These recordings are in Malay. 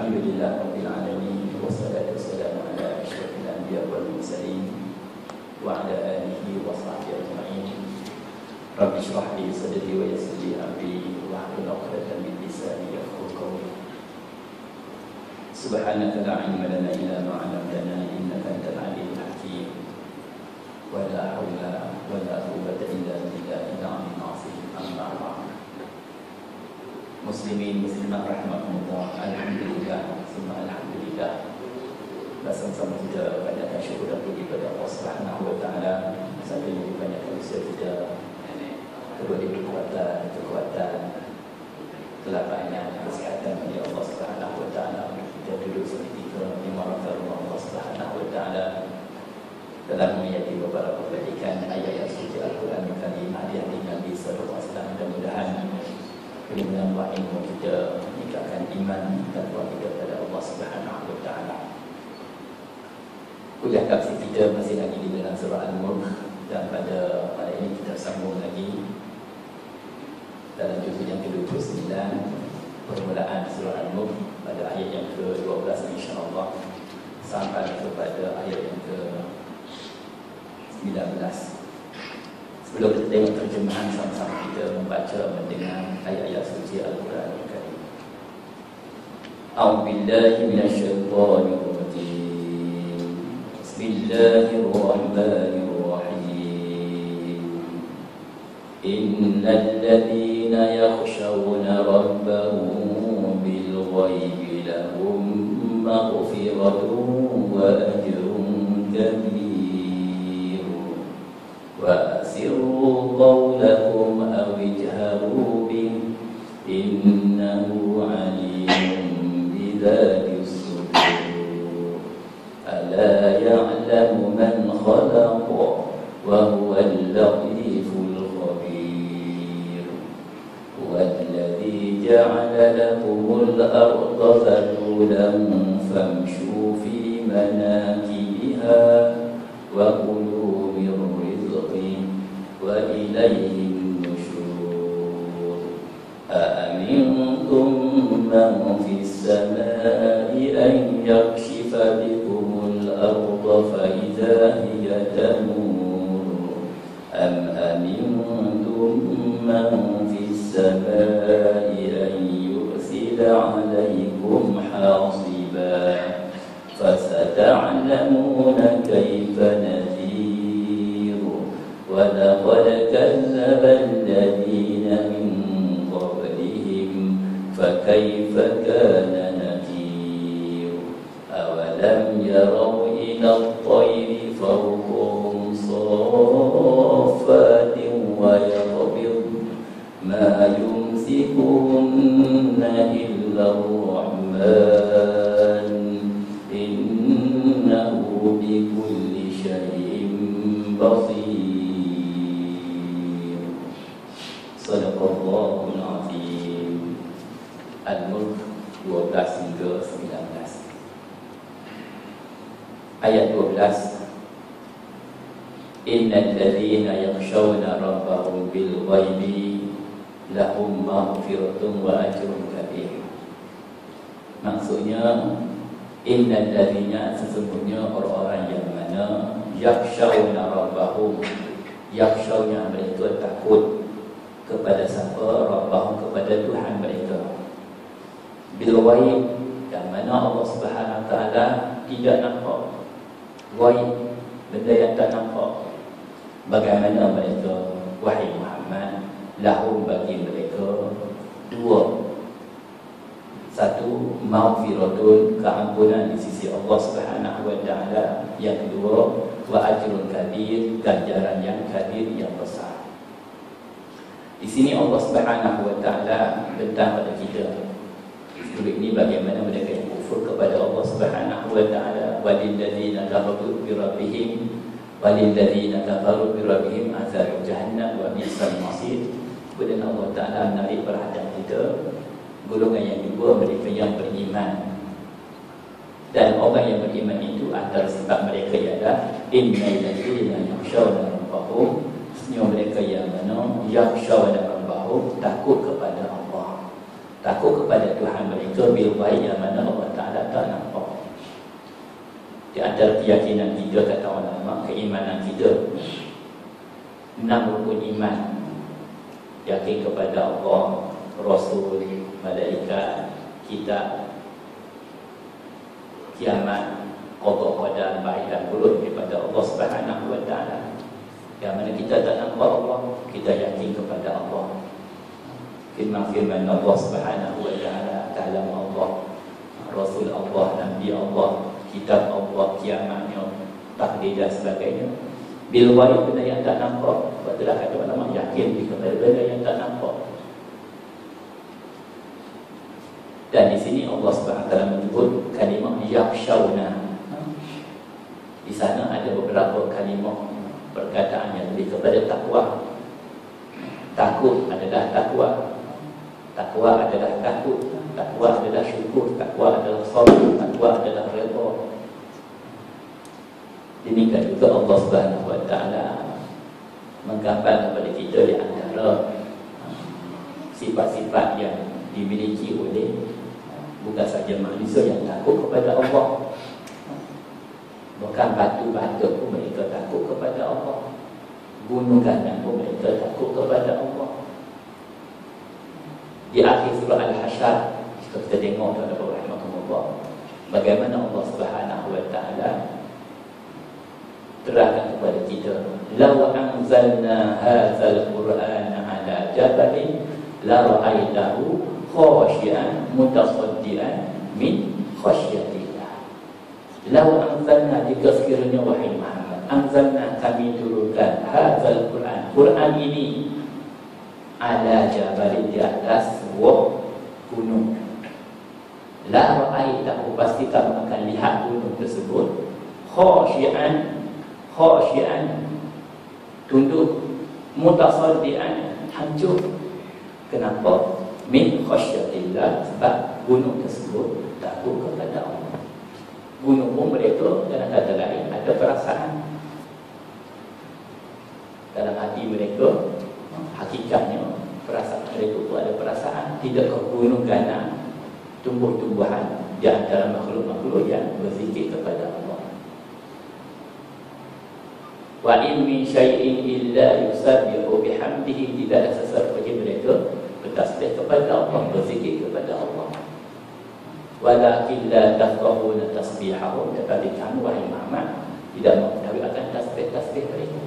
Alhamdulillah Rabbil Alamin. Wassalatu wassalamu ala asyrafil anbiya wal mursalin wa ala alihi wa sahbihi ajma'in. Rabbi shrah li sadri wa yassir li amri wahlul 'uqdatam min lisani yafqahu qawli. Subhanaka la 'ilma lana illa ma 'allamtana innaka antal 'alimul hakim. Wa la haula wa la quwwata illa billahil 'aliyyil 'azim. Amma ba'd. Muslimin muslimat rahmatullah, alhamdulillah, semua alhamdulillah. Bersama-sama kita banyak syukur dan puji pada Allah Subhanahu wa taala. Sampai lebih banyak manusia kita berbagi kekuatan, kelapangan, kesihatan dari Allah Subhanahu wa taala. Kita duduk seperti itu di marafat Allah Subhanahu wa taala dalam menghayati beberapa pendidikan ayat-ayat suci Al-Quran Karim, hadiah Nabi sallallahu alaihi wasallam. Mudah-mudahan menambah ilmu kita, meningkatkan iman dan takwa kita kepada Allah Subhanahu wa taala. Kuliah tafsir kita masih lagi di dalam surah Al-Mulk, dan pada ini kita sambung lagi dalam juzuk yang ke-29, permulaan surah Al-Mulk pada ayat yang ke-12 insya-Allah sampai kepada ayat yang ke-19. Sebelum kita tengok terjemahan, sama-sama kita membaca mendengar ayat-ayat suci Al-Quran Al-Karim. A'udzubillahi minasyaitonir rajim. Bismillahirrahmanirrahim. Innal ladzina yakhshawna rabbahum bil ghaibi lahum maghfiratun wa ajrun kabir. وَأَسِرُّوا قَوْلَكُمْ أَوِ اجْهَرُوا بِهِ إِنَّهُ عَلِيمٌ بِذَاتِ الصُّدُورِ أَلَا يَعْلَمُ مَنْ خَلَقَ وَهُوَ اللَّطِيفُ الْخَبِيرُ هُوَ الَّذِي جَعَلَ لَكُمُ الْأَرْضَ ذَلُولًا فَامْشُوا فِي مَنَاكِبِهَا وَكُلُوا مِنْ وَإِلَيْهِ النُّشُورُ أَأَمِنْتُمْ مَنْ فِي السَّمَاءِ أَنْ يَكْشِفَ بِكُمُ الْأَرْضَ فَإِذَا هِيَ تَمُورُ أَمْ أَمِنْتُمْ مَنْ فِي السَّمَاءِ أَنْ يُرْسِلَ عَلَيْكُمْ حَاصِبًا فَسَتَعْلَمُونَ كَيْفَ نَذِيرُ وَلَقَدْ كَذَّبَ الَّذِينَ مِنْ قَبْلِهِمْ فَكَيْفَ كَانَ نَكِيرِ أَوَلَمْ يَرَوْا إِلَى الطَّيْرِ فَوْقَهُمْ صَافَّاتٍ وَيَقْبِضْنَ مَا يُمْسِكُهُنَّ إِلَّا الرَّحْمَنُ إِنَّهُ بِكُلِّ شَيْءٍ بَصِيرٌ. Sadaqallahul Azim. Al-Mulk 12 hingga 19. Ayat 12. Innal ladzina yakhshawna rabbahum bil ghaibi lahum maghfiratun wa ajrun kabir. Maksudnya innal ladzina, sesungguhnya orang-orang yang mana yakhshawna rabbahum, yakhshawna mereka takut kepada siapa? Rabbahum, kepada Tuhan mereka. Bil ghaib, yang mana Allah Subhanahu wa taala tidak nampak. Ghaib, benda yang tak nampak. Bagaimana mereka? Wahai Muhammad, lahum, bagi mereka dua. Satu, maghfiratun, keampunan di sisi Allah Subhanahu wa taala. Yang kedua, wa ajrun kabir, ganjaran yang kabir, yang besar. Di sini Allah Subhanahu wa taala bentang pada kita. Sebelum ini bagaimana mereka yang kufur kepada Allah Subhanahu wa taala, walil ladzina kafaru bi rabbihim walil ladzina kafaru bi rabbihim azab jahannam wa bi'sal masir. Kemudian Allah taala menarik perhatian kita, golongan yang kedua mereka yang beriman. Dan orang yang beriman itu antara sebab mereka ialah innal ladzina yakhshawna rabbahum, mereka yang mana yakhshawna rabbahum, takut kepada Allah, takut kepada Tuhan mereka, bil ghaib, yang mana Allah tak nampak. Di antara keyakinan kita, kata ulama, keimanan kita 6 rukun iman. Yakin kepada Allah, Rasul, malaikat, kitab, kiamat, qada qadar, baik dan buruk daripada Allah Subhanahu wa taala. Yang mana kita tak nampak Allah, kita yakin kepada Allah. Firman Allah Subhanahu wa taala, kalam Allah, Rasul Allah, Nabi Allah, kitab Allah, kiamatnya, takdir dan sebagainya. Bil ghaib, benda yang tak nampak. Sebab itulah kata ulama, yakin kepada benda yang tak nampak. Dan di sini Allah Subhanahu wa taala menyebut kalimah yakhshawna. Di sana ada beberapa kalimah perkataan yang lebih kepada takwa. Takut adalah takwa. Takwa adalah takut. Takwa adalah syukur. Takwa adalah sabar. Takwa adalah redha. Demikian juga Allah Subhanahu wa taala menggambar kepada kita di antara sifat-sifat yang dimiliki oleh bukan saja manusia yang takut kepada Allah, bahkan batu-batu pun mereka takut kepada Allah, gunung gandang pun mereka takut kepada Allah. Di akhir surah Al-Hasyr kita tengok tuan-tuan rahmatullah, bagaimana Allah Subhanahu wa taala terangkan kepada kita, law anzalna hadzal qur'ana ala jabalin la ra'aitahu khashian mutasaddian min khasyatillah. Law anzalna, jika sekiranya wahai Muhammad, anzalna, kami turunkan, hadzal qur'an, Quran ini, ala jabalin, di atas sebuah gunung, la ra'aitahu, pasti kamu akan lihat gunung tersebut, khashian, tunduk, mutasaddian, hancur. Kenapa? Min khasyatillah, sebab gunung tersebut takut kepada Allah. Gunung pun mereka dalam kata lain ada perasaan dalam hati mereka. Hakikatnya perasaan mereka itu ada perasaan. Tidakkah gunung gana tumbuh-tumbuhan di antara makhluk-makhluk yang berzikir kepada Allah? Wa in min syai'in illa yusabbihu bihamdihi, tidak ada sesuatu bagi mereka bertasbih kepada Allah, berzikir kepada Allah. Walakin la tafqahuna tasbihahum, tetapi kamu wahai Muhammad tidak mengetahui akan tasbih-tasbih mereka.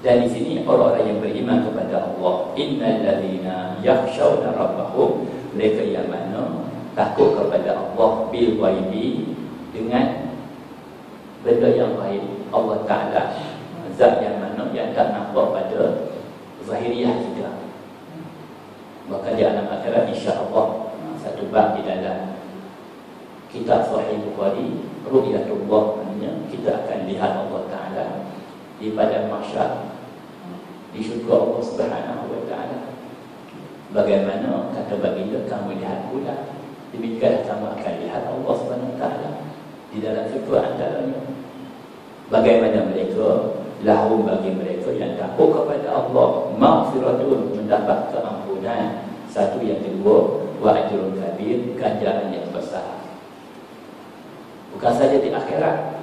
Dan di sini orang-orang yang beriman kepada Allah, innal ladzina yakhshawna rabbahum, mereka yang mana takut kepada Allah bil ghaibi, dengan benda yang gaib. Allah Ta'ala zat yang mana yang tak nampak pada zahiriah kita. Maka di alam akhirat insya-Allah satu bab di dalam kitab Sahih Bukhari, ru'yatullah, maknanya kita akan lihat Allah Ta'ala di padang mahsyar, di syurga Allah Subhanahu wa taala. Bagaimana kata baginda, kamu lihat bulan, demikian kamu akan lihat Allah Subhanahu wa taala di dalam syurga antaranya. Bagaimana mereka, lahum, bagi mereka yang takut kepada Allah, maghfiratun, mendapat keampunan. Satu, yang kedua, wa ajrun kabir, ganjaran yang besar. Bukan saja di akhirat,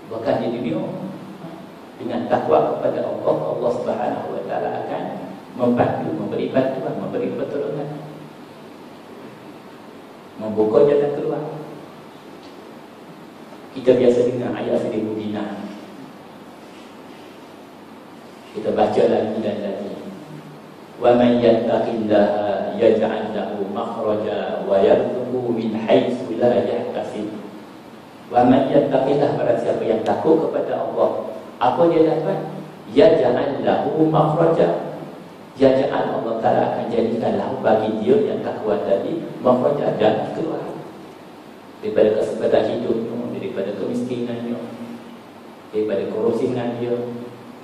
bahkan di dunia. Dengan takwa kepada Allah, Allah Subhanahu wa taala akan membantu, memberi bantuan, memberi pertolongan, membuka jalan keluar. Kita biasa dengar ayat 1000 dinar, kita baca lagi dan lagi. Wa man yattaqillaha yaj'al lahu makhraja wa yarzuqhu min haitsu la yahtasib. Wa man yattaqillah, barang siapa yang takut kepada Allah, apa dia dapat? Yaj'al lahu makhraja, yaj'al, Allah Ta'ala akan jadikan lahu, bagi dia yang takwa tadi, makhraja, dan keluar daripada kesempatan hidupnya, daripada kemiskinannya, daripada kerusingan dia.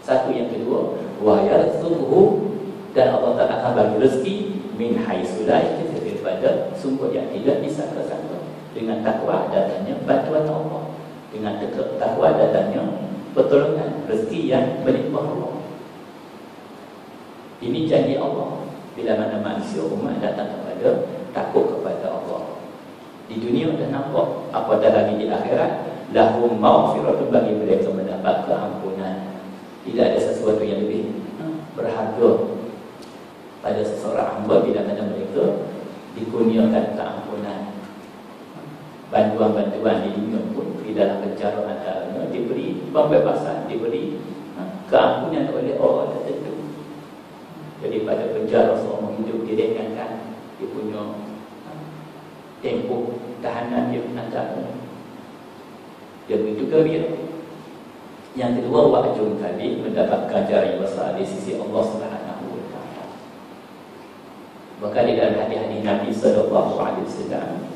Satu, yang kedua, wa yarzuqhu, dan Allah Ta'ala akan bagi rezeki min haitsu la yahtasib, daripada sumber yang tidak disangka-sangka. Dengan takwa datangnya bantuan Allah, dengan takwa datangnya pertolongan, rezeki yang melimpah Allah. Ini janji Allah bila mana manusia umat datang kepada takut kepada Allah. Di dunia dah nampak, apatah lagi di akhirat. Lahum maghfiratun, bagi mereka mendapat keampunan. Tidak ada sesuatu yang lebih berharga pada seseorang hamba bila mana mereka dikurniakan keampunan. Bantuan-bantuan di dunia pun di dalam penjara antaranya diberi pembebasan, diberi keampunan oleh orang tertentu. Jadi pada penjara seorang hidup direngankan, dia punya tempoh tahanan dia antaranya. Dia begitu gembira. Yang kedua, wa'ajun kabir, mendapat ganjaran yang besar di sisi Allah Subhanahu wa taala. Maka di dalam hadis-hadis Nabi sallallahu alaihi wasallam,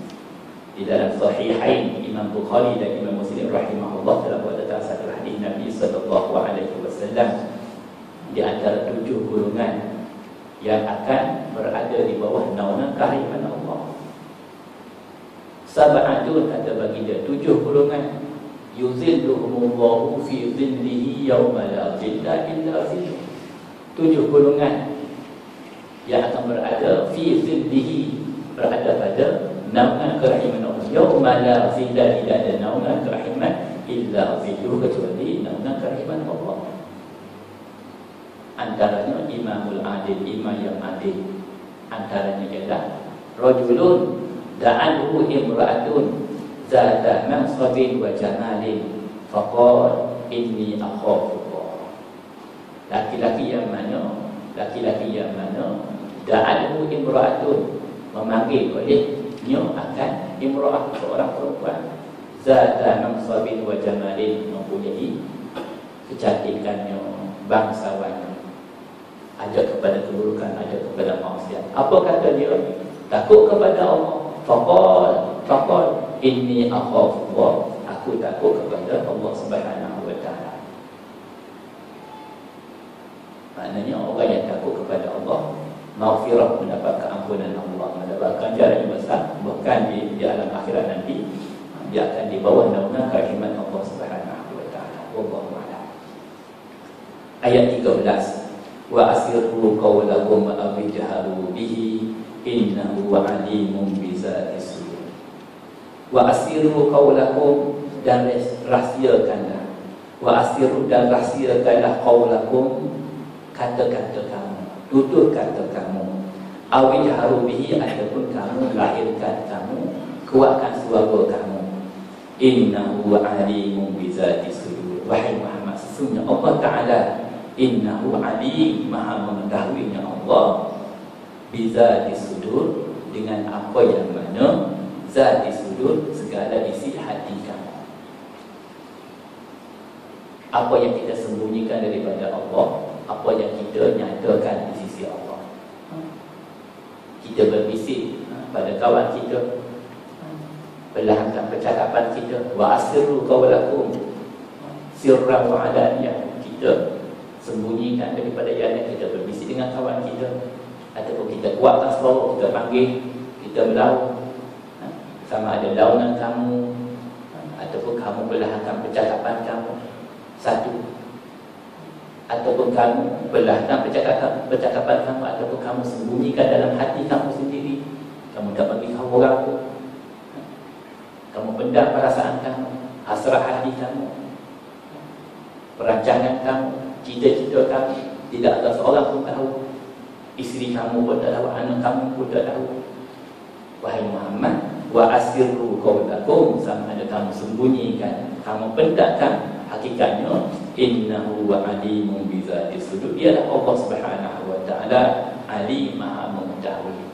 di dalam sahihain Imam Bukhari dan Imam Muslim rahimahullah, terdapat satu hadis Nabi sallallahu alaihi wasallam, di antara 7 golongan yang akan berada di bawah naungan kehakiman Allah. Sab'atun, kata bagi dia 7 golongan, yuzilluhumullahu fi dhillihi yawma la dhilla illa dhilluh. 7 golongan yang akan berada fi dhillihi, berada pada naungan kerahiman Allah. Yawma la dhilla, tidak ada naungan kerahiman illa dhilluh, kecuali naungan kerahiman Allah. Antaranya imamul adil, imam yang adil. Antaranya ialah rajulun da'anhu imra'atun zata mansabin wa jamalin faqala inni akhafullah. Laki-laki yang mana da'anhu imra'atun, memanggil olehnya akan imra'ah, seorang perempuan, zata mansabin wa jamalin, mempunyai kecantikannya, bangsawannya, ajak kepada keburukan, ajak kepada maksiat. Apa kata dia? Takut kepada Allah. Faqal inni akhafullah, aku takut kepada Allah Subhanahu wa taala. Maknanya orang yang takut kepada Allah, maghfirah, mendapat keampunan Allah, mendapat ganjaran yang besar, bahkan di alam akhirat nanti dia akan di bawah naungan kerahiman Allah Subhanahu wa taala. Wallahu a'lam. Ayat 13, wa asirru qawlakum aw ijharu bihi innahu alimun bizati sudur. Wa asirru qawlakum, dan rahsiakanlah. Wa asirru, dan rahsiakanlah qawlakum, kata-kata kamu, tutur kata kamu. Aw ijharu bihi, ataupun kamu lahirkan, kamu kuatkan suara kamu. Innahu alimun bizati sudur. Wahai Muhammad, sesungguhnya Allah Ta'ala, innahu alim, maha mengetahuinya Allah, bizati sudur, dengan apa yang mana zati sudur, segala isi hati kamu. Apa yang kita sembunyikan daripada Allah, apa yang kita nyatakan di sisi Allah. Kita berbisik pada kawan kita, perlahankan percakapan kita. Wa asirru qawlakum sirran wa alaniyah, kita sembunyikan daripada yang kita berbisik dengan kawan kita, ataupun kita kuatkan suara, kita panggil, kita berlaung, sama ada launan kamu, ataupun kamu perlahankan percakapan kamu satu, ataupun kamu perlahankan percakapan kamu, ataupun kamu sembunyikan dalam hati kamu sendiri, kamu tak bagi kamu orang pun, kamu pendam perasaan kamu, hasrah hati kamu, perancangan kamu, cita-cita kamu, tidak ada seorang pun tahu. Isteri kamu pun tak tahu, anak kamu pun tak tahu. Wahai Muhammad, wa asirru qawlakum, sama ada kamu sembunyikan, kamu pendamkan, hakikatnya innahu alimun bizati sudur, ialah Allah Subhanahu wa taala alim, maha mengetahui.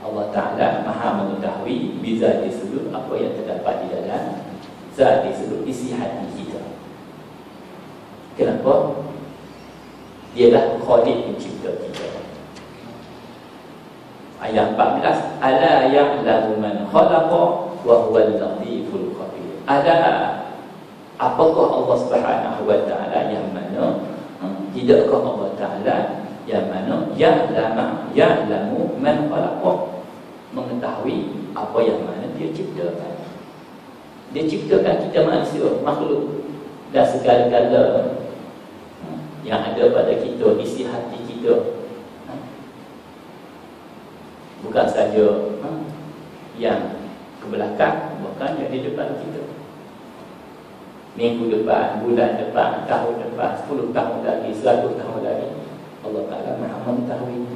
Allah Ta'ala maha mengetahui bizati sudur, apa yang terdapat di dalam zati sudur, isi hati kita. Kenapa? Dialah Khaliq pencipta kita. Ayat 14, ala ya'lamu man khalaqa wa huwal latiful khabir. Ala, apakah Allah Subhanahu wa taala yang mana, tidakkah Allah Ta'ala yang mana ya'lamu man khalaqa, mengetahui apa yang mana dia ciptakan. Dia ciptakan kita manusia, makhluk, dan segala-gala yang ada pada kita, isi hati kita. Bukan saja yang ke belakang, bahkan yang di depan kita. Minggu depan, bulan depan, tahun depan, 10 tahun lagi, 100 tahun lagi, Allah Ta'ala Maha mengetahui.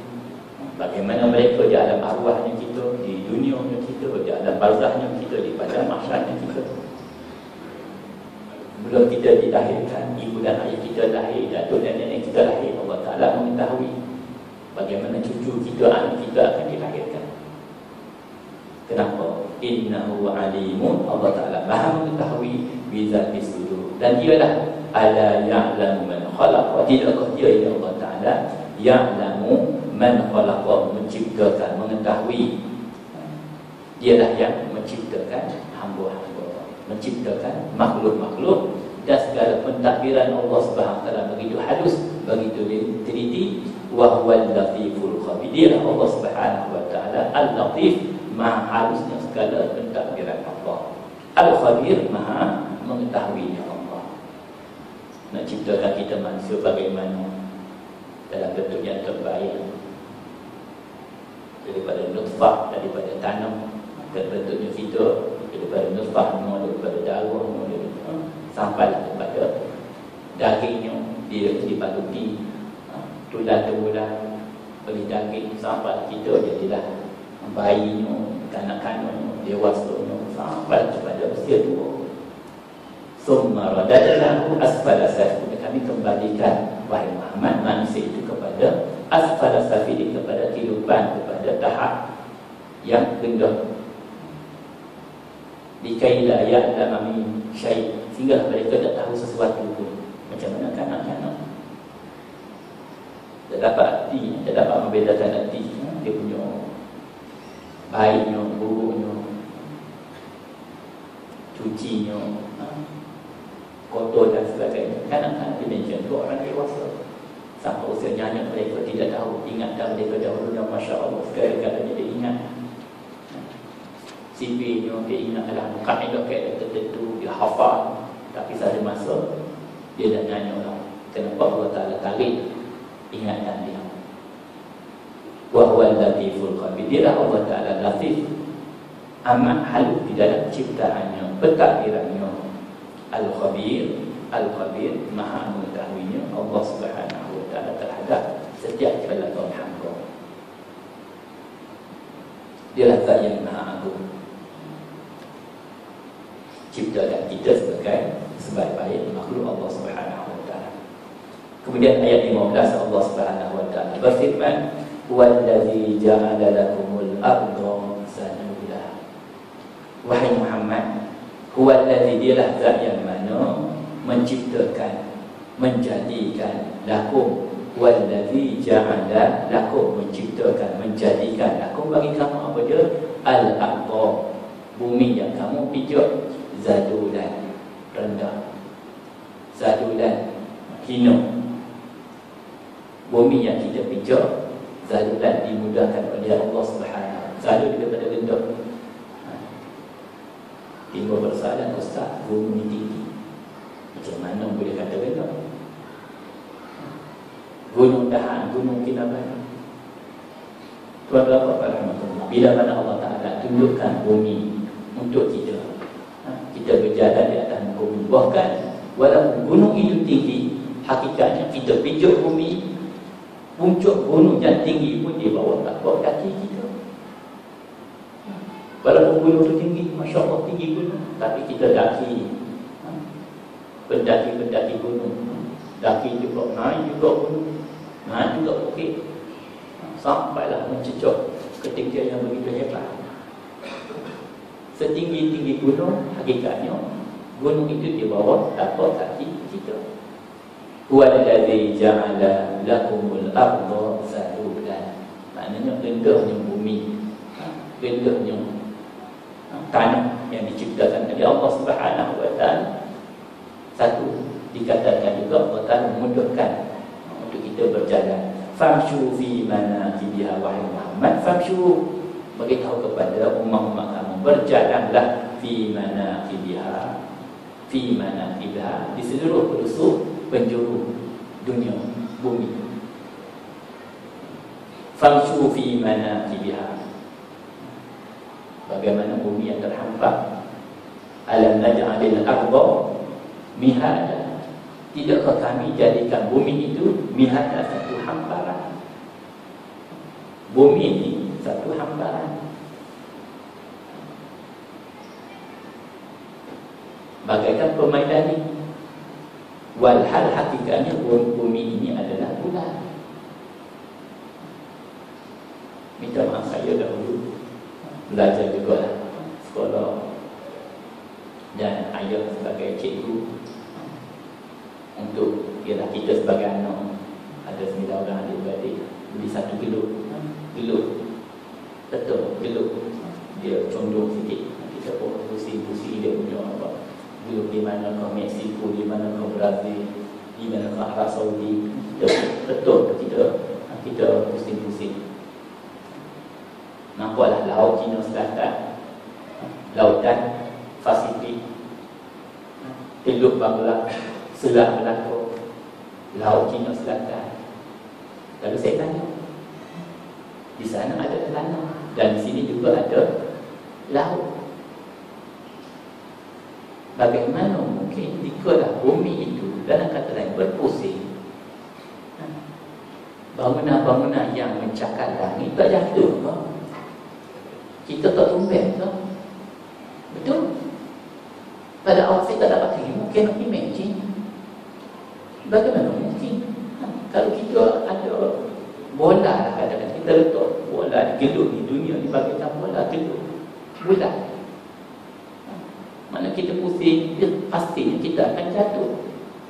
Bagaimana mereka di alam arwahnya kita, di dunianya kita, di alam barzahnya kita, di padang mahsyarnya kita. Belum kita dilahirkan, ibu dan ayah kita lahir, datuk dan nenek kita lahir, Allah Ta'ala mengetahui bagaimana cucu kita, anak kita akan dilahirkan. Kenapa? Innahu alimun, Allah Ta'ala Maha mengetahui bizatis sudur. Dan dialah ala ya'lamu man khalaqa, tidakkah dia ya Allah Ta'ala ya'lamu man khalaqa, menciptakan, mengetahui. Dialah yang menciptakan hamba-hamba, menciptakan makhluk-makhluk, dan segala pentadbiran Allah Subhanahu Wa Taala begitu halus, begitu teliti. Wa huwal latiful khabir. Dialah Allah Subhanahu Wa Taala al-latif, maha halusnya segala pentadbiran Allah. Al-khabir, maha mengetahuinya Allah. Nak ciptakan kita manusia bagaimana dalam bentuk yang terbaik, daripada nutfah, daripada tanam, dan bentuknya kita daripada nutfah, daripada darah, sampailah kepada dagingnya, dia dibaluti tulang temulan bagi daging, sampai kita jadilah bayinya, kanak-kanaknya, dewasanya, sampai kepada usia tua. Summa radadnahu asfala safilin, kami kembalikan wahai Muhammad manusia itu kepada asfala safilin, kepada kehidupan, kepada tahap yang rendah. Likai la ya'lam min syai', sehingga mereka tak tahu sesuatu pun. Macam mana kanak-kanak tak dapat arti, tak dapat membedakan arti dia punya baiknya, buruknya, cucinya, kotor dan sebagainya. Kanak-kanak dia macam tu, orang dewasa sampai usia nyanyi mereka tidak tahu. Ingatan mereka dahulunya, Masya Allah, segala-galanya dia ingat. Sipirnya dia ingat, dalam kaedah tertentu dia hafal, tapi satu masa dia dah nyanyi orang. Kenapa Allah Ta'ala tarik ingatan dia? Wa huwal latiful khabir. Dialah Allah Ta'ala latif, amat halus di dalam ciptaannya, pentadbirannya. Al-khabir, al-khabir, maha mengetahuinya Allah Subhanahu Wa Ta'ala terhadap setiap perlakuan hamba. Dialah Zat yang maha agung, ciptakan kita sebagai sebaik-baik makhluk Allah Subhanahu Wa Ta'ala. Kemudian ayat 15 Allah Subhanahu Wa Ta'ala berfirman, "Wallazi ja'ala lakumul arda zalula." Wahai Muhammad, huwallazi, dialah Zat yang mana menciptakan, menjadikan lakum, wallazi ja'ala lakum, menciptakan, menjadikan lakum bagi kamu apa dia? Al-arda, bumi yang kamu pijak, zadulan, rendah, zadulan, hina. Bumi yang kita pijak, zadulan, dimudahkan oleh Allah Subhanahu. Zalul daripada rendah. Timbul persoalan, Ustaz, bumi tinggi, macam mana boleh kata rendah? Gunung Dahan, Gunung Kinabalu, tuan-tuan rahmatullah, bila mana Allah Ta'ala tunjukkan bumi untuk kita, kita berjalan di atas bumi. Bahkan walaupun gunung itu tinggi, hakikatnya kita pijak bumi, puncak gunung yang tinggi pun di bawah kaki kita. Walaupun gunung itu tinggi, Masya Allah tinggi gunung, tapi kita daki, pendaki gunung, daki juga, naik juga gunung, naik juga bukit, sampailah mencecok ketika yang begitu hebat. Setinggi-tinggi gunung, hakikatnya gunung itu di bawah tapak kaki kita. Wallazi ja'ala lakumul arda zalulan, maknanya rendahnya bumi, rendahnya tanah yang diciptakan oleh Allah Subhanahu Wa Ta'ala. Satu, dikatakan juga Allah Ta'ala memudahkan untuk kita berjalan. Famshu fi manakibiha, wahai Muhammad, famshu, beritahu kepada umat-umat kamu, berjalanlah fi manakibiha, fi manakibiha, di seluruh penjuru dunia, bumi. Famshu fi manakibiha, Bagaimana bumi yang terhampar. Alam naj'alil arda mihada. Tidakkah kami jadikan bumi itu mihada, satu hamparan. Bumi ini satu hamparan. Bagaikan permainan ini. Walhal hakikatnya bumi ini adalah bulan. Minta maaf saya dahulu belajar juga lah sekolah dan ayah sebagai cikgu untuk ialah kita sebagai anak ada 9 orang adik-beradik beli 1 gelut betul gelut dia condong sikit kita pun pusing-pusing dia punya apa gelut di mana ke Mexico, di mana ke Brazil, di mana ke Arab Saudi betul kita pusing-pusing. Nampaklah Laut Cina Selatan, Lautan Pasifik, Teluk Bangla, Selat Melaka, Laut Cina Selatan. Lalu saya tanya, di sana ada tanah dan di sini juga ada laut. Bagaimana mungkin jikalau bumi itu dalam kata lain berpusing, bangunan-bangunan yang mencakar langit tak jatuh ke? Kita tak tumpah ke? Betul? Pada awal saya tak dapat terima. Cannot imagine. Bagaimana mungkin? Kalau kita ada bola, kadang-kadang kita letak bola gelut di dunia ni bagaikan bola gelut bulat. Mana kita pusing, pastinya kita akan jatuh.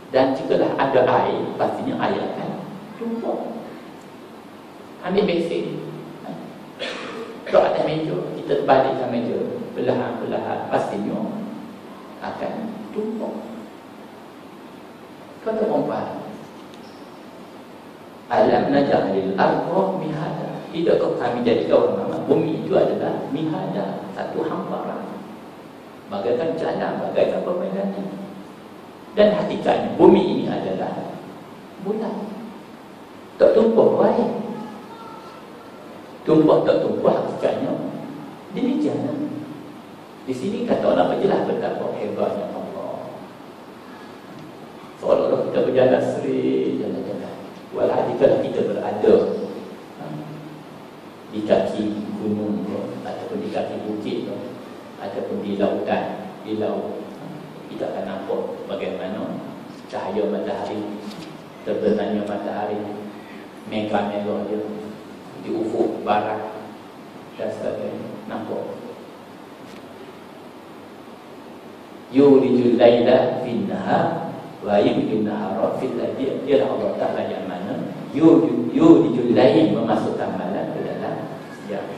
Dan jikalau ada air, pastinya air akan tumpah. Ambil basic. Kalau ada meja, kita balikkan meja perlahan-perlahan, pastinya akan tumpah. Kata perempuan, alam naj'alil arda mihada. Tidakkah kami jadikan orang bumi itu adalah mihada, satu hamparan, bagaikan jalan, bagaikan permainan. Dan hakikatnya bumi ini adalah bulan. Tak tumpah air. Tumpah tak tumpah hakikatnya demikian. Di sini kata orang berjelas betapa hebatnya Allah. Seolah-olah kita berjalan seri, jalan-jalan. Walau jika kita berada di kaki gunung ataupun di kaki bukit ataupun di lautan, di laut, kita akan nampak bagaimana cahaya matahari, terbenamnya matahari, megah-megah dia di ufuk barat dan sebagainya. Nampak yulijul laila fin nahar wa yulijul nahara fil lail. Dia Allah Ta'ala yang mana yulijul lail memasukkan malam ke dalam siang,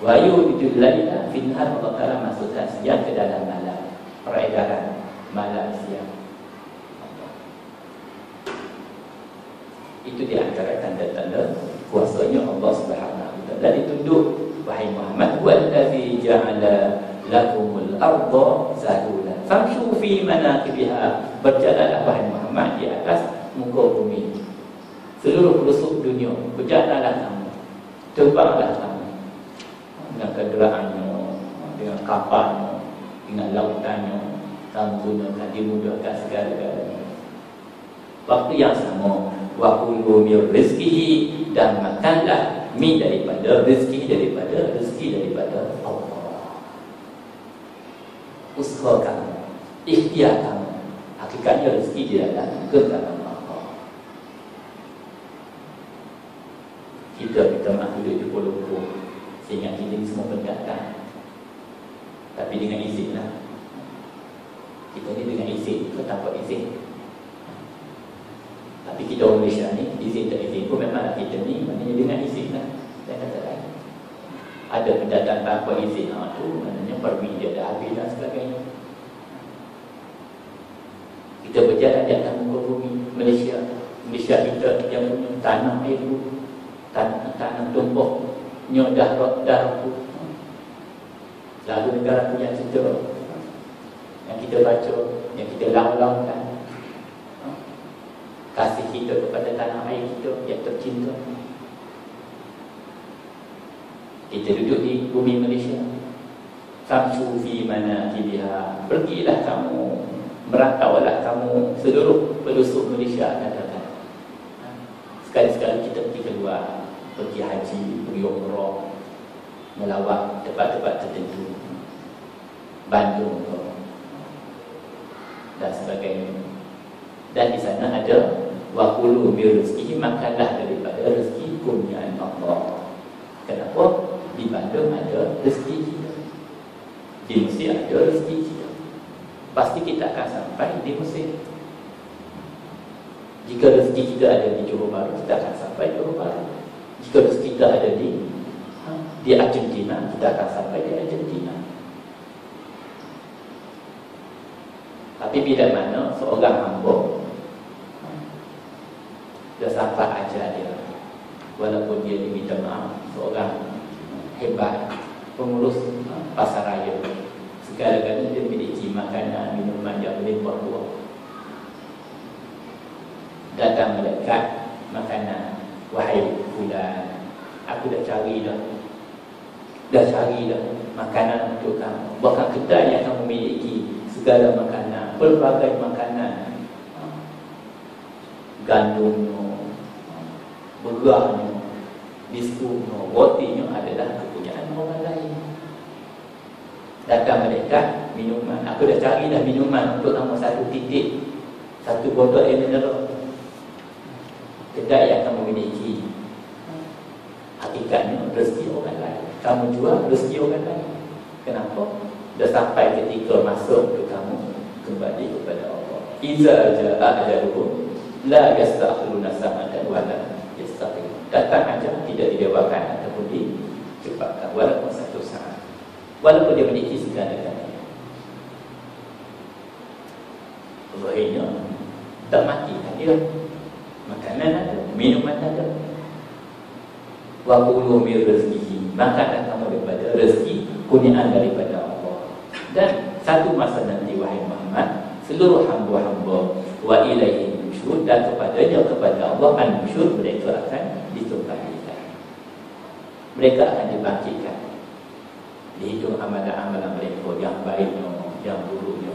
wa yulijul laila fin nahar Allah Ta'ala masukkan siang ke dalam malam, peredaran malam siang. Itu di antara tanda-tanda kuasanya Allah Subhanahu wa taala. Ditunduk, wahai Muhammad, wallazi ja'ala lakumul arda zalula famshu fi manaqibiha. Berjalanlah wahai Muhammad di atas muka bumi, seluruh pelosok dunia. Berjalanlah kamu, terbanglah kamu dengan kenderaannya, dengan kapalnya, dengan lautannya. Kamu gunakan, dimudahkan segala-galanya. Waktu yang sama, wa kulu min rizqihi, dan makanlah min daripada rezeki daripada Allah. Usaha kamu, ikhtiar kamu, hakikatnya rezeki di dalam genggaman Allah. Kita mahu hidup di Pulau sehingga kita semua pendatang, tapi dengan izin lah. Kita ni dengan izin ke tanpa izin. Tapi kita orang Malaysia ni, izin tak izin pun memang kita ni maknanya dengan izin lah. Dan kata lain, ada pendatang tanpa izin, tu maknanya permit dia dah habis dan sebagainya. Kita berjalan di atas muka bumi Malaysia kita yang punya tanah air, tanah tumpah, dah rapuh. Lalu negara punya cerita yang kita baca, yang kita laung-laungkan, kasih kita kepada tanah air kita yang tercinta. Kita duduk di bumi Malaysia, Famshu fi manakibiha, pergilah kamu, merantaulah kamu seluruh pelosok Malaysia, katakan. Sekali-sekali kita pergi keluar, pergi haji, pergi umrah, melawat tempat-tempat tertentu, Bandung dan sebagainya. Dan di sana ada waqulu bi rizqihi, makanlah daripada rezeki kurniaan Allah. Kenapa? Di Bandung ada rezeki kita, di Mesir ada rezeki kita. Pasti kita akan sampai di Mesir. Jika rezeki kita ada di Johor Bahru, kita akan sampai Johor Bahru. Jika rezeki kita ada di Argentina, kita akan sampai di Argentina. Tapi bila mana seorang hamba dah sampai ajar dia, walaupun dia diminta maaf, seorang hebat pengurus pasar raya, segala-galanya dia memiliki makanan, minuman yang berlimpah-limpah, datang mendekat makanan, wahai fulan, aku dah cari dah makanan untuk kamu. Bahkan kedai yang kamu miliki, segala makanan, pelbagai makanan, gandumnya, berahnya, biskutnya, rotinya adalah kepunyaan orang lain. Datang mendekat minuman, aku dah cari dah minuman untuk kamu satu titik, satu botol air mineral. Kedai yang kamu miliki, hakikatnya rezeki orang lain. Kamu jual rezeki orang lain. Kenapa? Dah sampai ketika masuk ke kamu, kembali kepada Allah. Iza ja'a ajaluhum la yastakhiruna sa'atan wa la yastakhirun. Datang aja, tidak didewakan ataupun dicepatkan, walaupun satu saat, walaupun dia memiliki segala-galanya. Zahirnya tak mati kan dia. Makanan ada, minuman ada. Wa qulu min rizqihi, makanlah kamu daripada rezeki kurniaan daripada Allah. Dan satu masa nanti, wahai Muhammad, seluruh hamba-hamba wa ilaihi nusyur, dan kepadanya, kepada Allah an-nusyur, mereka akan dikembalikan, mereka akan dibangkitkan. Dihitung amalan-amalan mereka, yang baiknya, yang buruknya.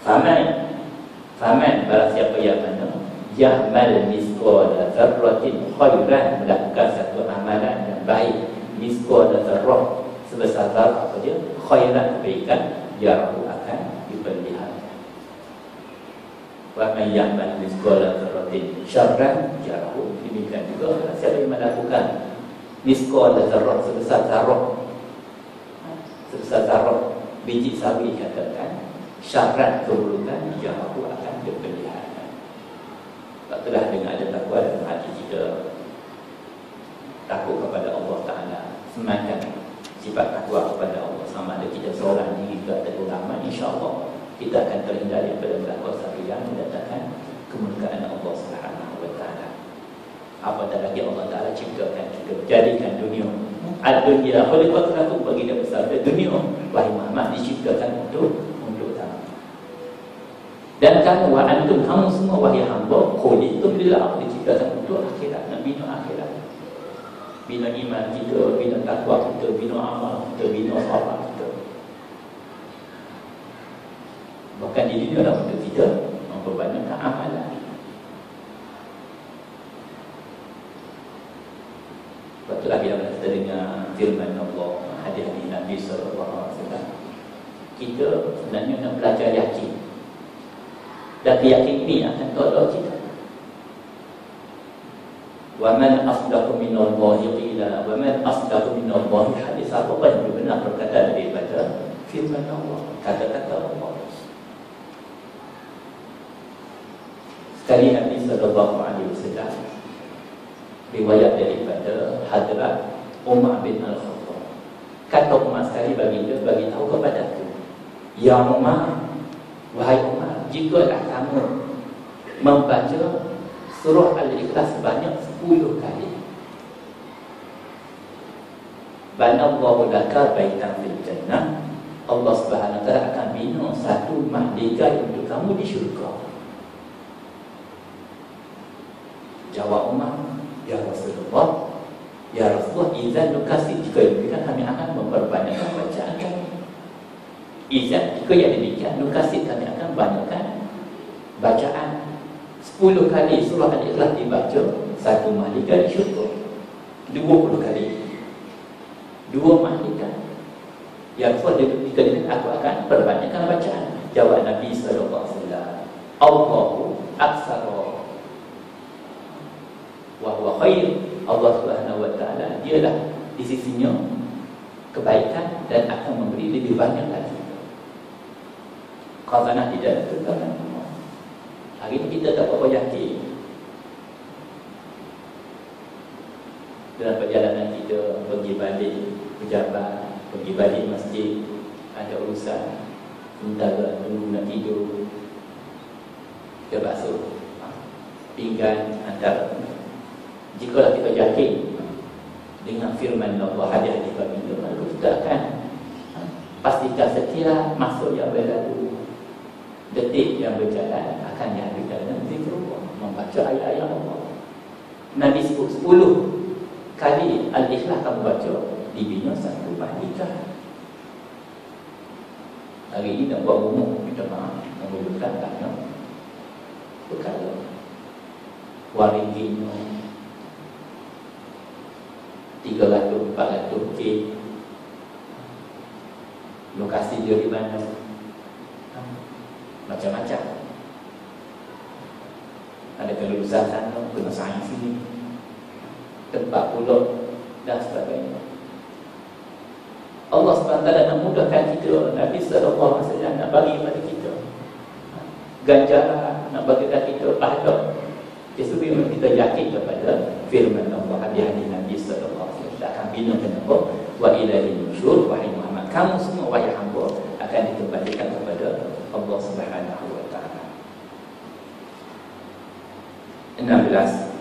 Faman barang siapa yang mana ya'mal misqala dzarratin khairan, melakukan satu amalan yang baik, misqala dzarrah, sebesar zarah apa dia, khairan, kebaikan, yarahu, akan diperlihatkan. Wa man ya'mal misqala dzarratin syarran yarahu, demikian juga siapa yang melakukan misqala dzarrah, sebesar zarah, biji sawi, katakan, syarran, keburukan, yarahu, akan diperlihatkan. Itulah dengan ada takwa dalam hati kita, takut kepada Allah Ta'ala, semakin sifat takwa kepada Allah, sama ada kita seorang diri ke atau ulama, insya-Allah kita akan terhindar daripada berlaku satu yang mendatangkan kemurkaan Allah Subhanahu wa Ta'ala. Apatah lagi Allah Ta'ala ciptakan kita, jadikan dunia ad-dunya khalaqat lakum, bagi dia besar dunia, wahai Muhammad, diciptakan untuk kamu. Dan kamu, wa antum, kamu semua wahai hamba, khuliqtum lillah, diciptakan untuk akhirat, nak bina akhirat, bina iman kita, bina takwa kita, bina amal kita, bina sabar kita. Bahkan di dunia lah untuk kita memperbanyakkan amalan. Betul bila kita dengar firman Allah, hadis Nabi SAW, kita sebenarnya nak belajar yakin. Dan keyakinan ini akan tolong kita. Wa man asdaqu minallahi qila, wa man asdaqu minallahi hadis. Apa yang benar perkataan daripada firman Allah, kata-kata Allah. Sekali Nabi SAW, riwayat daripada Hadrat Umar bin Al-Khattab, kata Umar sekali bagi tahu kepada aku, ya Umar, wahai Umar, jikalau kamu membaca surah Al-Ikhlas sebanyak 10 kali, banallahu laka baitan fil jannah, Allah Subhanahu wa taala akan bina satu mahligai untuk kamu di syurga. Jawab Umar, ya Rasulullah, idzan nukasih, jika demikian kami akan memperbanyakkan bacaan kami. Izan, jika yang demikian, Nukasih kami akan banyakkan bacaan 10 kali surah Al-Ikhlas dibaca, 1 malaikat di syurga, 20 kali, 2 malaikat. Yang dikatakan aku akan perbanyakkan bacaan. Jawab Nabi SAW, Allahu aksara wa huwa khair. Allah Subhanahu wa ta'ala dialah di sisinya kebaikan dan akan memberi lebih banyak lagi. Khazanah tidak tertanam. Hari ini kita tak apa yakin dalam perjalanan kita pergi balik pejabat, pergi balik masjid, ada urusan, sementara tunggu nak tidur, kita basuh pinggan antara. Jika kita yakin dengan firman Allah hadis baginda, maka kita akan pastikan setiap masuk yang berlalu, detik yang berjalan akan dihabiskan dengan zikrullah, membaca ayat-ayat Allah. Nabi sebut 10 kali Al-Ikhlas kamu baca, dibina 1 malaikat. Hari ini nak buat umum, minta maaf, membutuhkan tanya perkara waringinya 300-400 K. Lokasi dia di mana, macam-macam. Ada kelulusan sana, kena sains sini, tempat pulak dan sebagainya. Allah SWT nak mudahkan kita. Nabi SAW nak bagi kepada kita ganjaran, nak bagi kepada kita pahala. Justru kita yakin kepada firman Allah, hadis Nabi SAW akan bina kenapa wa ilaihi nusyur. Wahai Muhammad, kamu semua wahai hamba akan dikembalikan kepada Allah Subhanahu wa ta'ala. 16.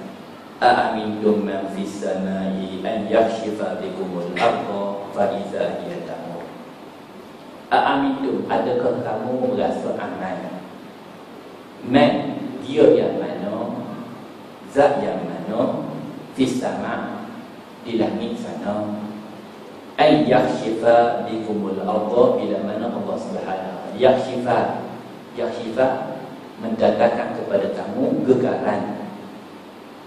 A'amintum man fis samai an yakhshifa bikumul ardha fa idza hiya tamur. A'amintum, adakah kamu merasa aman? Man, dia yang mana, zat yang mana, fis sama, di langit sana, ay yakhshifa bikumul ardha, bila mana Allah Subhanahu yakhshifa mendatangkan kepada kamu gegaran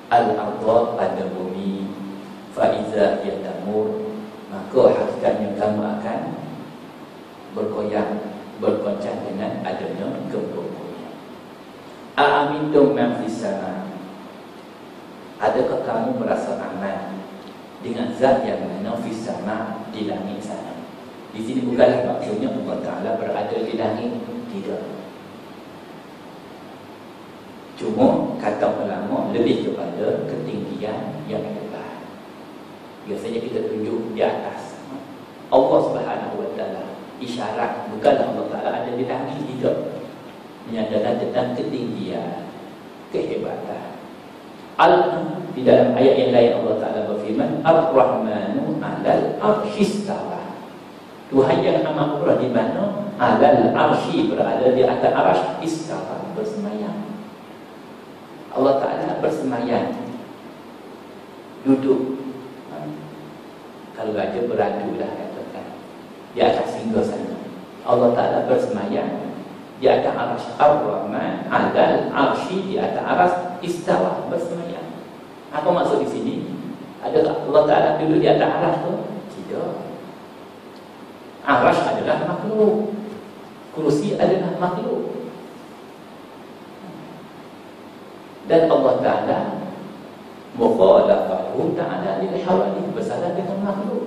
al-ardha pada bumi, fa iza hiya tamur, maka hakikatnya kamu akan bergoyang, bergoncang dengan adanya gempa bumi. A'amintum man fis sama, adakah kamu merasa aman dengan zat yang mana fis sama, di langit sana? Di sini bukanlah maksudnya Allah Ta'ala berada di langit, tidak. Cuma kata ulama lebih kepada ketinggian yang hebat. Biasanya kita tunjuk di atas. Allah Subhanahu wa ta'ala isyarat bukanlah Allah Ta'ala ada di langit, tidak. Menyatakan tentang ketinggian, kehebatan. Di dalam ayat yang lain Allah Ta'ala berfirman, Ar-Rahmanu 'alal 'arsy istawa. Tuhan yang amat murah di mana 'alal 'arsy, berada di atas arasy, istawa, bersemayam. Allah Ta'ala bersemayam, duduk. Kalau raja beradu lah katakan, di atas singgasana. Allah Ta'ala bersemayam di atas arasy. Ar-Rahman 'alal 'arsy, di atas arasy, istawa, bersemayam. Apa maksud di sini? Adakah Allah Ta'ala duduk di atas arasy tu? Tidak. Arasy adalah makhluk, kursi adalah makhluk. Dan Allah Ta'ala mukhalafahu ta'ala lil hawadith, bersalah dengan makhluk.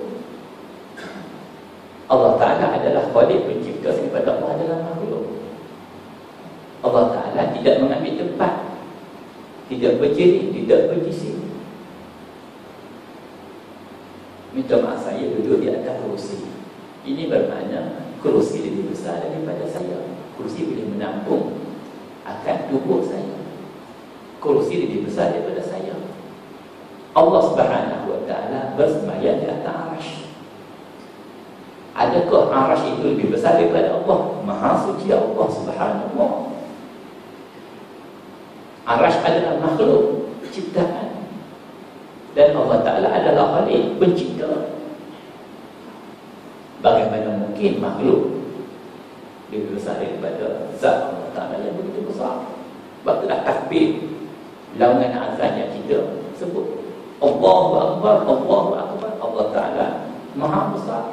Allah Ta'ala adalah khaliq, pencipta, daripada Allah adalah makhluk. Allah Ta'ala tidak mengambil tempat, tidak berdiri, tidak berdiri. Minta maaf, saya duduk di atas kerusi. Ini bermakna kerusi lebih besar daripada saya. Kerusi boleh menampung akan tubuh saya. Kerusi lebih besar daripada saya. Allah Subhanahu wa ta'ala bersemayam di atas arasy. Adakah arasy itu lebih besar daripada Allah? Maha suci Allah Subhanahu wa ta'ala. Arasy adalah makhluk ciptaan, dan Allah Ta'ala adalah khaliq, pencipta. Bagaimana mungkin makhluk lebih besar daripada zat Allah Ta'ala yang begitu besar. Sebab itulah takbir laungan azan yang kita sebut, Allahu Akbar, Allahu Akbar, Allah Ta'ala Maha besar.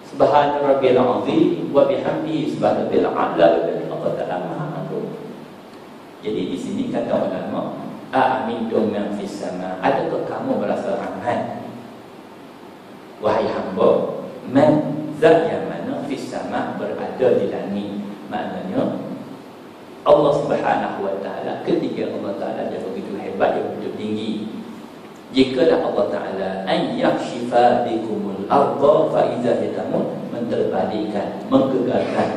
Subhana Rabbil Azim wa bihamdihi subhana rabbil a'la. Allah Ta'ala Maha agung. Jadi di sini kata ulama, a'amintum man fis sama, adakah kamu merasa aman wahai hamba, man zat yang mana fis sama, berada di langit. Maknanya Allah Subhanahu wa Ta'ala, ketika Allah Ta'ala yang begitu hebat, yang begitu tinggi, jikalau Allah Ta'ala an yakshifa bikumul arda fa iza yatamun, menterbalikkan, menggegarkan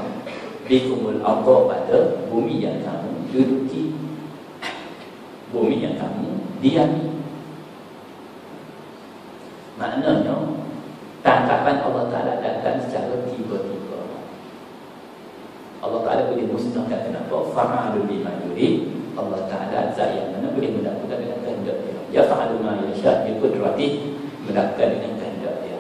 bikumul arda pada bumi yang kamu duduki, bumi yang kamu diami. Maknanya tangkapan Allah Ta'ala datang secara tiba-tiba. Allah Ta'ala boleh musnahkan. Kenapa? Fa'alu lima yurid. Allah Ta'ala zat yang mana boleh melakukan dengan kehendak dia. Ya fa'alu ma yasha' bi qudratihi, melakukan dengan kehendak dia.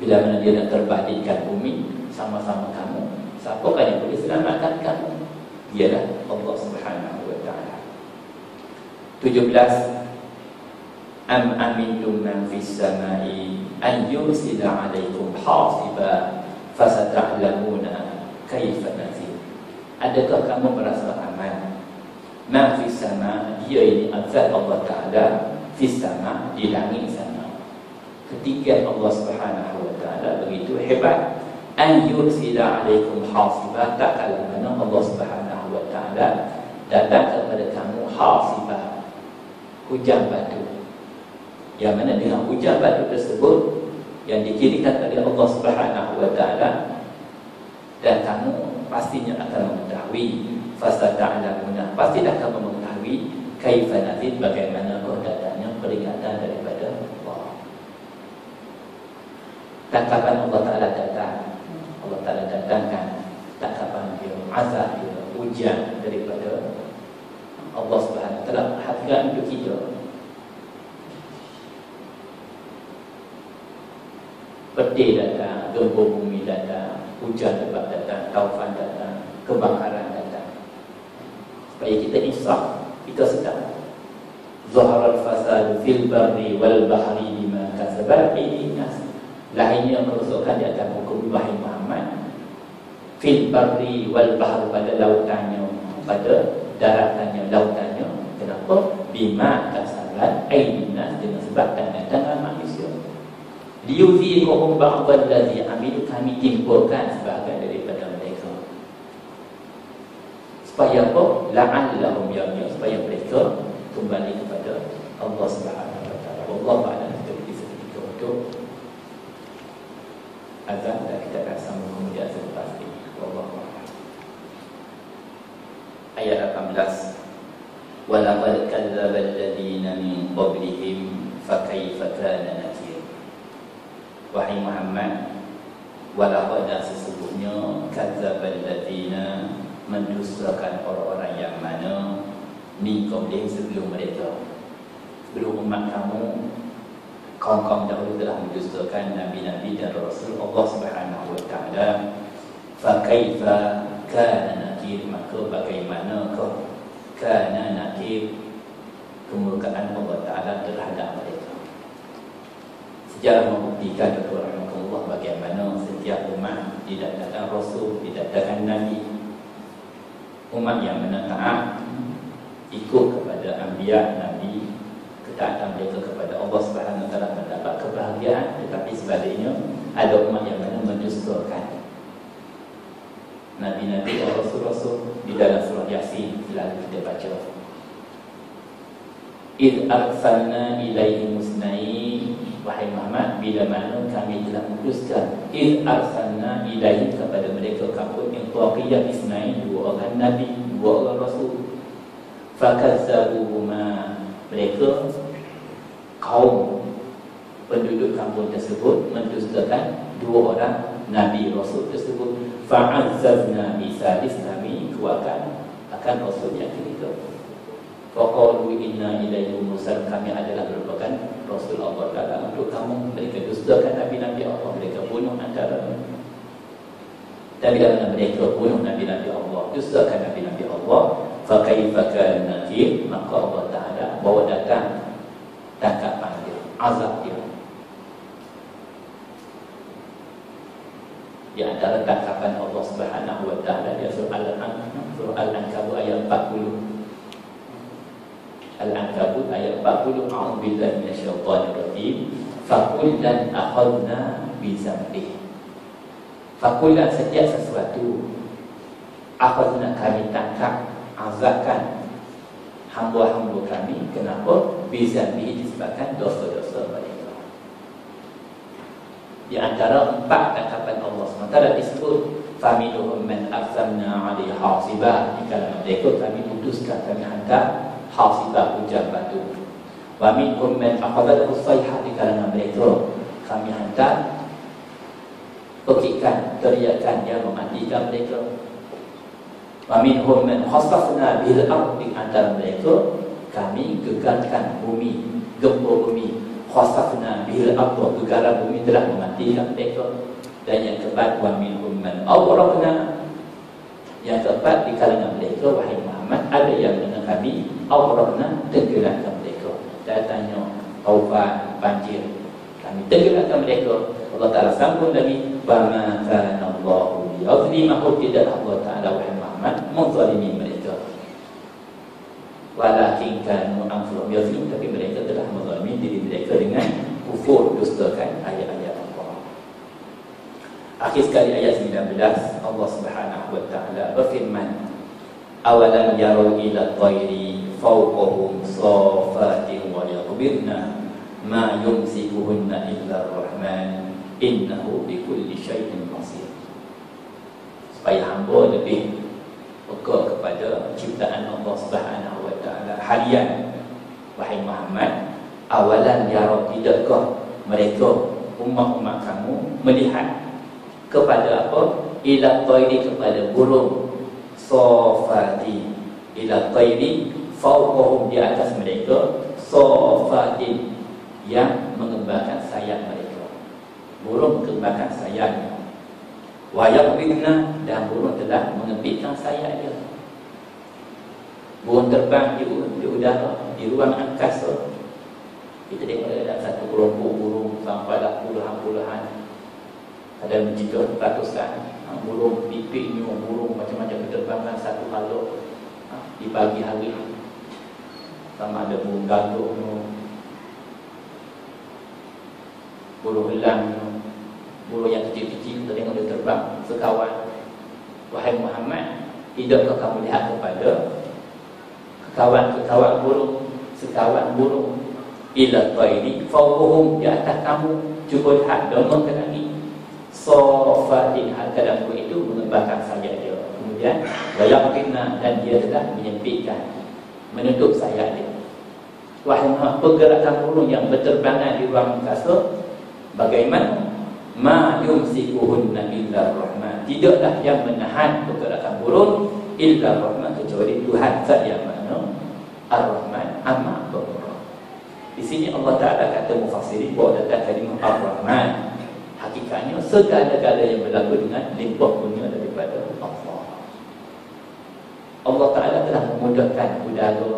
Bila mana dia nak terbalikkan bumi sama-sama kamu, siapakah yang boleh selamatkan kamu? Ialah Allah Subhanahu wa Ta'ala. 17. Am amintum man fis samai an yursila 'alaikum hasiba fasata'lamuna kaifa nazir. Adakah kamu merasa aman? Man fis sama, dia ini azat Allah Ta'ala, fis sama, di langit sana. Ketika Allah Subhanahu wa Ta'ala begitu hebat, an yursila 'alaikum hasiba, tak kala mana Allah Subhanahu wa Ta'ala datang kepada kamu hasiba, hujan batu. Yang mana dengan hujan batu tersebut yang dikirimkan oleh Allah Subhanahu wa Ta'ala, dan kamu pastinya akan mengetahui, fasata'lamuna, pastilah kamu mengetahui, kaifa nazir, bagaimana datangnya peringatan daripada Allah. Tangkapan Allah Ta'ala datang, Allah Ta'ala datangkan tangkapan dia, azab dia, hujan daripada Allah Subhanahu wa Ta'ala. Harga untuk kita. Petir datang, gempa bumi datang, hujan lebat datang, taufan datang, kebakaran datang, supaya kita insaf, kita sedar. Zaharal fasad fil barri wal bahri bima kasabat aydin nas. Lahirnya kerosakan di atas muka bumi, wahai Muhammad, fil barri wal bahri, pada lautannya, pada daratannya, lautannya. Kenapa? Bima kasabat aydin nas, dengan sebab tangan-tangan manusia. Liyuziqahum ba'dal ladzi amilu, kami timpakan sebahagian daripada mereka. Supaya apa? La'allahum yarji'un, supaya mereka kembali kepada Allah Subhanahu wa Ta'ala. Wallahu a'lam. Kita beri seketika untuk azan, dan kita akan sambung kemudian selepas ini. Wallahu a'lam. Ayat 18. Walaqad kadzdzaba alladziina min qablihim fakaifa kana nakir. Wahai Muhammad, walaqad, sesungguhnya, kadzdzabal ladzina, mendustakan orang-orang yang mana, min qablihim, sebelum mereka, sebelum umat kamu, kaum-kaum dahulu telah mendustakan nabi-nabi dan rasul Allah Subhanahu wa Ta'ala. Fa kaifa kana nakir, maka bagaimanakah kana nakir, kemurkaan Allah Ta'ala terhadap mereka. Sejarah membuktikan kepada Allah bagaimana setiap umat didatangkan rasul, didatangkan nabi. Umat yang mana taat, ikut kepada anbiya, nabi, ketaatan mereka kepada Allah Subhanahu wa Ta'ala mendapat kebahagiaan. Tetapi sebaliknya, ada umat yang mana mendustakan nabi-nabi dan rasul-rasul. Di dalam surah Yasin selalu kita baca, id arsalna ilaihi musnain, wahai Muhammad, bila mana kami telah mengutuskan, id arsalna ilaihi, kepada mereka kamu, yang tuaqiyah isnain, dua orang nabi, dua orang rasul. Fakazzabuhuma, mereka kaum penduduk kampung tersebut mendustakan dua orang nabi rasul tersebut. Fa'azzazna bisalis, kami kuatkan akan rasul yang ketiga. Faqalu inna ilaihi mursal, kami adalah merupakan rasul Allah Ta'ala untuk kamu. Mereka dustakan nabi-nabi Allah, mereka bunuh antara Dan bila mereka bunuh Nabi-Nabi Allah, dustakan Nabi-Nabi Allah, fakaifa kana nakir, maka Allah Ta'ala bawa datang tangkapan dia, azab dia. Di antara tangkapan Allah Subhanahu wa Ta'ala dia surah Al-Ankabut ayat 40. Al-Ankabut ayat 40, a'udzubillahi minasyaitonir rajim. Fakullan akhadna bi dzambih. Fakullan setiap sesuatu akhadna kami tangkap, azabkan hamba-hamba kami. Kenapa? Bi dzambih, disebabkan dosa-dosa mereka. Di antara 4 tangkapan Allah SWT disebut faminuhum man aqsamna 'alaihi hasibah. Di kalangan mereka kami putuskan, kami hantar hasibah, hujan batu. Wa minhum man akhadhathu as-sayhah. Di kalangan mereka kami hantar pekikan, teriakan yang mematikan mereka. Wa minhum man khasafna bil ardh. Di antara mereka kami gegarkan bumi, gempa bumi. Khasafna bil ardh, gegaran bumi telah mematikan mereka. Dan yang keempat, wa minhum man aghraqna. Yang keempat, di kalangan mereka wahai Muhammad ada yang dengan kami aghraqna, tenggelamkan mereka. Datangnya taufan, banjir, kami tenggelamkan mereka. Allah Ta'ala sambung lagi, wa ma kana Allahu liyadhlimahum, tidak Allah Ta'ala wahai Muhammad menzalimi mereka, walakin kanu anfusahum yazlimun, tapi mereka telah menzalimi diri mereka dengan kufur, dustakan ayat-ayat Allah. Akhir sekali ayat 19, Allah Subhanahu wa Ta'ala berfirman, awalam yaru ila tayri fawqahum safatin wa yaqbirna ma yumsikuhunna illa ar-rahman innahu bikulli syai'in basir. Supaya hamba lebih peka kepada ciptaan Allah Subhanahu wa Ta'ala harian. Wahai Muhammad, awalan yara, tidakkah mereka umat-umat kamu melihat kepada apa? Ila tayri, kepada burung, safati, ila tayri fawqahum, di atas mereka, safatin, yang mengembangkan sayap mereka. Burung mengembangkan sayapnya. Wa yaqbidna, dan burung telah mengembitkan sayapnya. Burung terbang di udara, di ruang angkasa. Kita tengok ada satu kelompok burung sampai puluhan-puluhan, ada menjadi ratusan burung pipiknya, burung macam-macam berterbangan satu haluk di pagi hari. Sama ada burung galuhnya, burung elangnya, burung yang kecil-kecil, kita tengok dia terbang sekawan. Wahai Muhammad, tidakkah kamu lihat kepada kawan-kawan burung, sekawan burung, ila tayri fawqahum, di atas kamu. Cuba lihat, dengarkan lagi, safatin, dalam burung itu mengembangkan sayap dia. Kemudian wayaqina, dan dia telah menyempitkan, menutup sayap dia. Wahai Muhammad, pergerakan burung yang berterbangan di ruang angkasa bagaimana? Ma yumsikuhunna illa ar-rahman, tidaklah yang menahan pergerakan burung illa ar-rahman, kecuali Tuhan saja yang mana ar-rahman, amat pemurah. Di sini Allah Ta'ala kata mufassirin bahawa datang kalimah ar-rahman, hakikatnya segala-gala yang berlaku dengan limpah punya daripada Allah. Allah Ta'ala telah memudahkan udara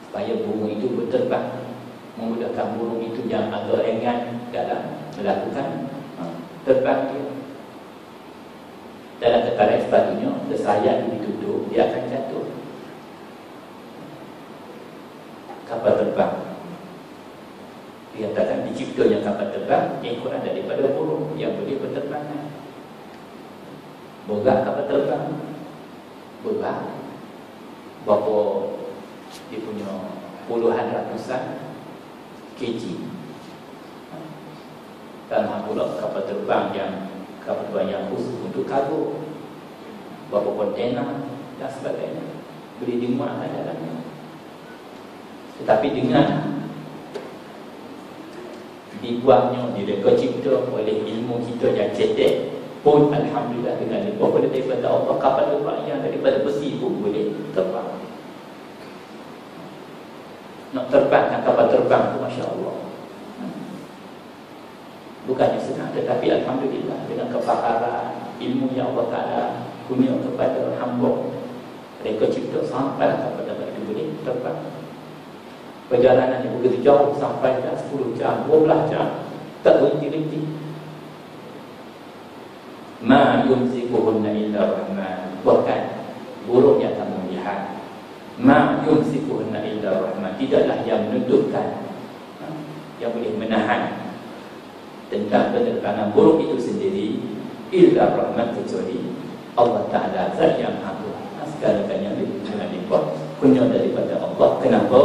supaya burung itu berterbang, memudahkan burung itu yang agak ringan dalam melakukan terbang dia. Dalam kata sepatutnya, sayap ditutup, dia akan jatuh. Kapal terbang, dikatakan diciptanya kapal terbang yang kurang daripada burung yang boleh berterbangan. Boga kapal terbang, boga berapa dia punya puluhan ratusan kg. Dan pula kapal terbang yang khusus untuk kargo, berapa kontena dan sebagainya, boleh dimuatkan dalamnya. Tetapi dengan dibuatnya, direka cipta oleh ilmu kita yang cetek pun, alhamdulillah, dengan limpah daripada Allah, kapal terbang yang daripada besi pun boleh terbang. Nak terbangkan kapal terbang tu, Masya Allah. Bukannya senang, tetapi alhamdulillah dengan kepakaran ilmu yang Allah Ta'ala punya kepada hamba, mereka cipta sampai kepada itu boleh terbang. Perjalanan yang begitu jauh sampai dah 10 jam, 12 jam, tak berhenti-henti. Ma yumsikuhunna illa rahman. Bukan burung yang tak melihat. Ma yumsikuhunna illa rahman. Tidaklah yang menentukan, yang boleh menahan tentang penerbangan burung itu sendiri illa rahman, kecuali Allah Ta'ala, zat yang maha. Segala-galanya dengan dibuat punya daripada Allah. Kenapa?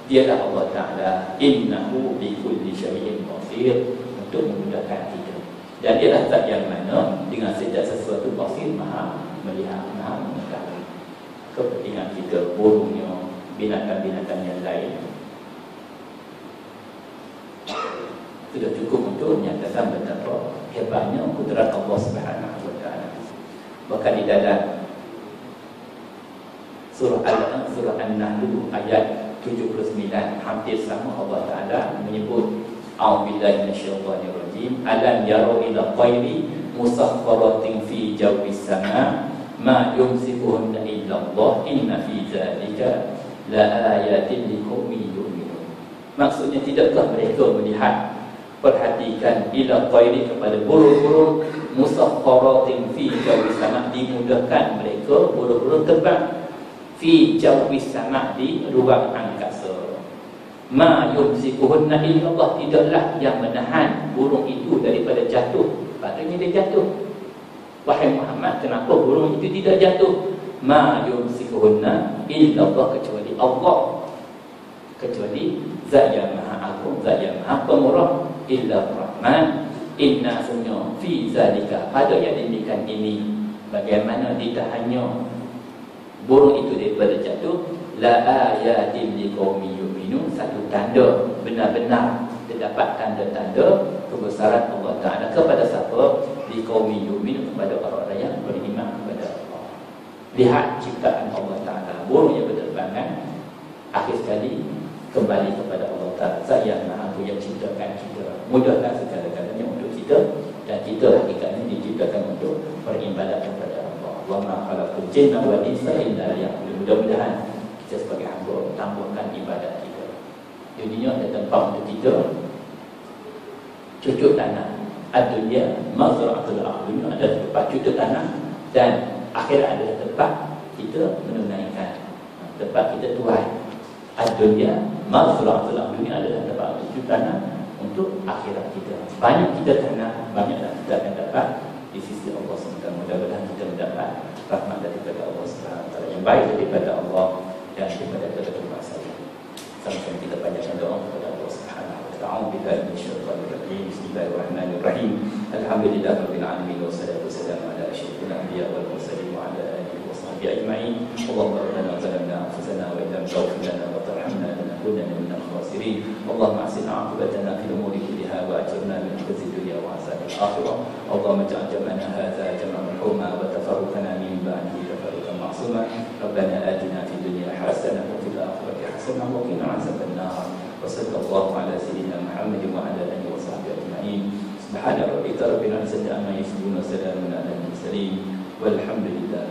Dialah Allah Ta'ala innahu bi kulli syai'in basir, untuk memudahkan kita. Dan dialah zat yang mana dengan setiap sesuatu basir, maha melihat, maha mengetahui kepentingan kita, burungnya, binatang-binatang yang lain. Sudah cukup untuk menyatakan betapa hebatnya kudrat Allah Subhanahu wa Ta'ala. Bahkan di dalam surah An-Nahl ayat 79 hampir sama, Allah Ta'ala menyebut a'udzubillahi minasyaitonir rajim, alam yaru ila tayri musakhkharatin fi jawis sama ma yumsikuhunna illa Allah inna fi dzalika la ayatin liqaumin yu'minun. Maksudnya, tidakkah mereka melihat, perhatikan ila tayri, kepada burung-burung musakhkharatin fi jawis sama, dimudahkan mereka burung-burung terbang fi jawis sama, di ruang angkasa. Ma yumsikuhunna illa Allah, tidaklah yang menahan burung itu daripada jatuh. Patutnya dia jatuh. Wahai Muhammad, kenapa burung itu tidak jatuh? Ma yumsikuhunna illa Allah, kecuali Allah, kecuali zat yang maha agung, zat yang maha pemurah. Illa rahman, inna sunya fi zalika, pada yang demikian ini, bagaimana ditahannya burung itu daripada jatuh, la ayatin liqaumin yu'minun, satu tanda, benar-benar terdapat tanda-tanda kebesaran Allah Ta'ala kepada siapa? Liqaumin yu'minun, kepada orang-orang yang beriman kepada Allah. Lihat ciptaan Allah Ta'ala, burung yang berterbangan, akhir sekali kembali kepada Allah Ta'ala, saya maha yang ciptakan kita, mudahkan segala-galanya untuk kita, dan kita hakikatnya diciptakan untuk beribadat kepada Allah. Wa ma khalaqul jinna wal insa illa liya'budun. Mudah-mudahan kita sebagai hamba tambahkan ibadat kita. Dunia ada tempat untuk kita cucuk tanah. Dunia mazra'atul aqlim, ada tempat cucuk tanah, dan akhirat adalah tempat kita menunaikan, tempat kita tuai. Dunia mazra'atul aqlim adalah tempat cucuk tanah untuk akhirat kita. Banyak kita tanah, banyaklah kita akan dapat di sisi Allah SWT. Mudah-mudahan kita mendapat rahmat daripada Allah SWT, yang baik daripada Allah dan daripada kepada saya. Sama-sama kita panjatkan doa kepada Allah Subhanahu wa ta'ala. A'udzubillahi minasyaitonir rajim. Bismillahirrahmanirrahim. Alhamdulillahirabbil alamin, wassalatu wassalamu ala asyrofil anbiya wal mursalin wa ala alihi wa sahbihi ajma'in. Allahumma rabbana zalamna anfusana wa illam taghfir lana wa tarhamna lanakunanna minal khasirin. Allahumma ahsin 'aqibatana fil umuri kulliha wa ajirna min khizyi dunya wa 'adzabil akhirah. Allahumma ij'al jam'ana hadza jam'an marhuma wa tafarruqana min ba'dihi tafarruqan ma'suma. Rabbana atina fid dunya hasanah wa fil akhirati hasanah wa qina 'adzaban nar. Wa sallallahu ala sayyidina Muhammadin wa ala alihi wa sahbihi ajma'in. Subhana rabbika rabbil 'izzati amma yasifun wa salamun 'alal mursalin walhamdulillahi